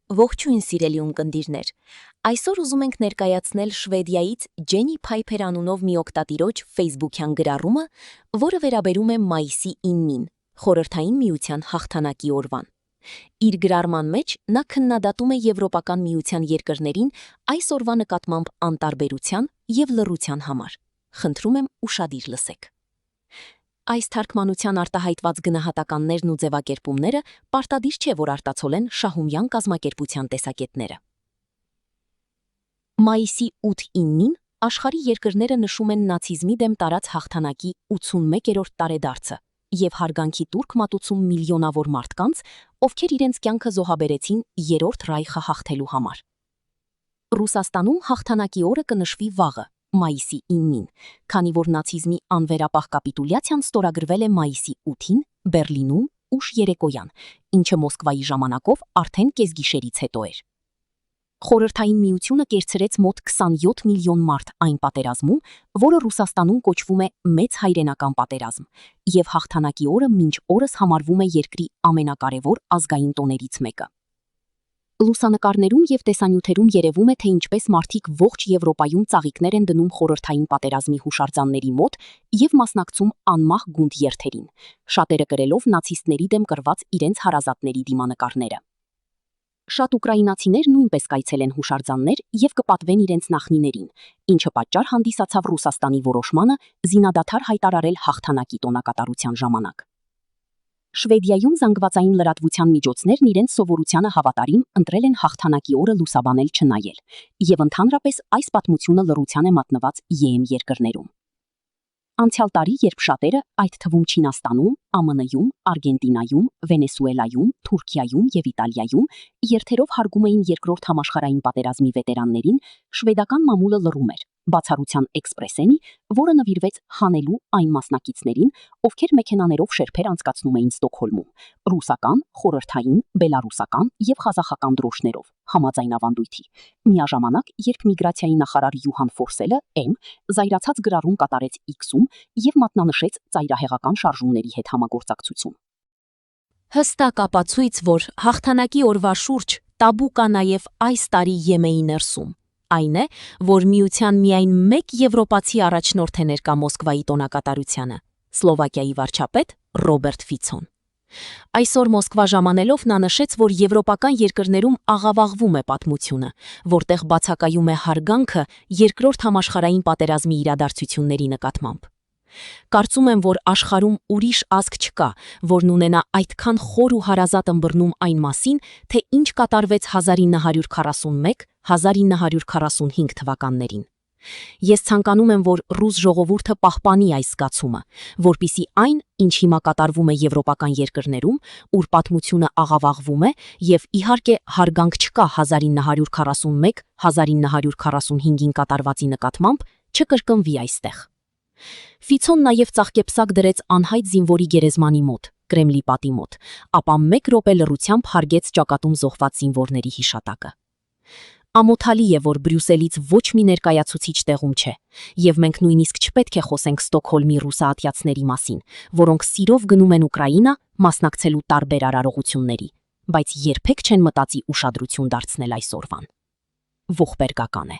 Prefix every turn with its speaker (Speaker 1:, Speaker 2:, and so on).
Speaker 1: Ողջույն սիրելի ունկնդիրներ, այսօր ուզում ենք ներկայացնել Շվեդիայից Ջենի Փայփեր անունով մի օգտատիրոջ Facebook-յան գրառումը, որը վերաբերում է մայիսի 9-ին, Խորհրդային Միության հաղթանակի օրվան։ Իր գրառման մեջ նա քննադատում է Եվրոպական Միության երկրներին այս օրվա նկատմամբ անտարբերության և լռության համար։ Խնդրում եմ ուշադիր լսեք։ Այս թարգմանության արտահայտված գնահատականներն ու ձևակերպումները պարտադիր չէ, որ արտացոլեն շահումյան կազմակերպության տեսակետները։ Մայիսի 8-9-ին աշխարհի երկրները նշում են նացիզմի դեմ տարած հաղթանակի 81-րդ տարեդարձը և հարգանքի տուրք մատուցում միլիոնավոր մարդկանց, ովքեր իրենց կյանքը զոհաբերեցին Երրորդ Ռայխը հաղթելու համար։ Ռուսաստանում հաղթանակի օրը կնշվի վաղը, մայիսի 9-ին, քանի որ նացիզմի անվերապահ կապիտուլյացիան ստորագրվել է մայիսի 8-ին Բերլինում ուշ երեկոյան, ինչը Մոսկվայի ժամանակով արդեն կեսգիշերից հետո էր։ Խորհրդային Միությունը կերցրեց մոտ 27 միլիոն մարդ այն պատերազմում, որը Ռուսաստանում կոչվում է Մեծ հայրենական պատերազմ, և հաղթանակի օրը մինչ օրս համարվում է երկրի ամենակարևոր ազգային տոներից մեկը։ Լուսանկարներում և տեսանյութերում երևում է, թե ինչպես մարդիկ ողջ Եվրոպայում ծաղիկներ են դնում խորհրդային պատերազմի հուշարձանների մոտ և մասնակցում անմահ գունդ երթերին, շատերը կրելով նացիստների դեմ կռված իրենց հարազատների դիմանկարները։ Շատ ուկրաինացիներ նույնպես կայցելեն հուշարձաններ և կպատվեն իրենց նախնիներին, ինչը պատճառ հանդիսացավ Ռուսաստանի որոշմանը զինադադար հայտարարել հաղթանակի տոնակատարության ժամանակ։ Շվեդիայում զանգվածային լրատվության միջոցներն իրենց սովորությանը հավատարիմ ընտրել են հաղթանակի օրը լուսաբանել չնայել, և ընդհանրապես այս պատմությունը լռության է մատնված ԵՄ երկրներում։ Անցյալ տարի, երբ շատերը, այդ թվում Չինաստանում, ԱՄՆ-ում, Արգենտինայում, Վենեսուելայում, Թուրքիայում և Իտալիայում երթերով հարգում էին Երկրորդ համաշխարհային պատերազմի վետերաններին, շվեդական մամուլը լռում էր, բացառության էքսպրեսենի, որը նվիրվեց հանելու այն մասնակիցներին, ովքեր մեքենաներով շերփեր անցկացնում էին Ստոկհոլմում, ռուսական, խորհրդային, բելառուսական և ղազախական դրոշներով, համաձայն ավանդույթի։ Միաժամանակ, երբ միգրացիայի նախարար Յուհան Ֆորսելը զայրացած գրառում կատարեց X-ում և մատնանշեց ծայրահեղական շարժումների հետ համագործակցություն։ Հստակ ապացույց, որ հաղթանակի օրվա շուրջ տաբու կա նաև այս տարի ԵՄ-ի ներսում, այն է, որ միության միայն մեկ եվրոպացի առաջնորդ է ներկա Մոսկվայի տոնակատարությանը՝ Սլովակիայի վարչապետ Ռոբերտ Ֆիցոն։ Այսօր Մոսկվա ժամանելով նա նշեց, որ եվրոպական երկրներում աղավաղվում է պատմությունը, որտեղ բացակայում է հարգանքը Երկրորդ համաշխարհային պատերազմի իրադարձությունների նկատմամբ։ Կարծում եմ, որ աշխարհում ուրիշ ազգ չկա, որն ունենա այդքան խոր ու հարազատ ըմբռնում այն մասին, թե ինչ կատարվեց 1941-1945 թվականներին։ Ես ցանկանում եմ, որ ռուս ժողովուրդը պահպանի այս զգացումը, որպեսզի այն, ինչ հիմա կատարվում է եվրոպական երկրներում, ուր պատմությունը աղավաղվում է, և իհարկե հարգանք չկա 1941-1945-ին կատարվածի նկատմամբ, չկրկնվի այստեղ։ Ֆիցոն նաև ծաղկեպսակ դրեց անհայտ զինվորի գերեզմանի մոտ, Կրեմլի պատի մոտ, ապա մեկ րոպե լռությամբ հարգեց ճակատում զոհված զինվորների հիշատակը։ Ամոթալի է, որ Բրյուսելից ոչ մի ներկայացուցիչ տեղում չէ, և մենք նույնիսկ չպետք է խոսենք Ստոկհոլմի ռուսաատյացների մասին, որոնք սիրով գնում են Ուկրաինա մասնակցելու տարբեր արարողությունների, բայց երբեք չեն մտածի ուշադրություն դարձնել այս օրվան։ Ողբերգական է։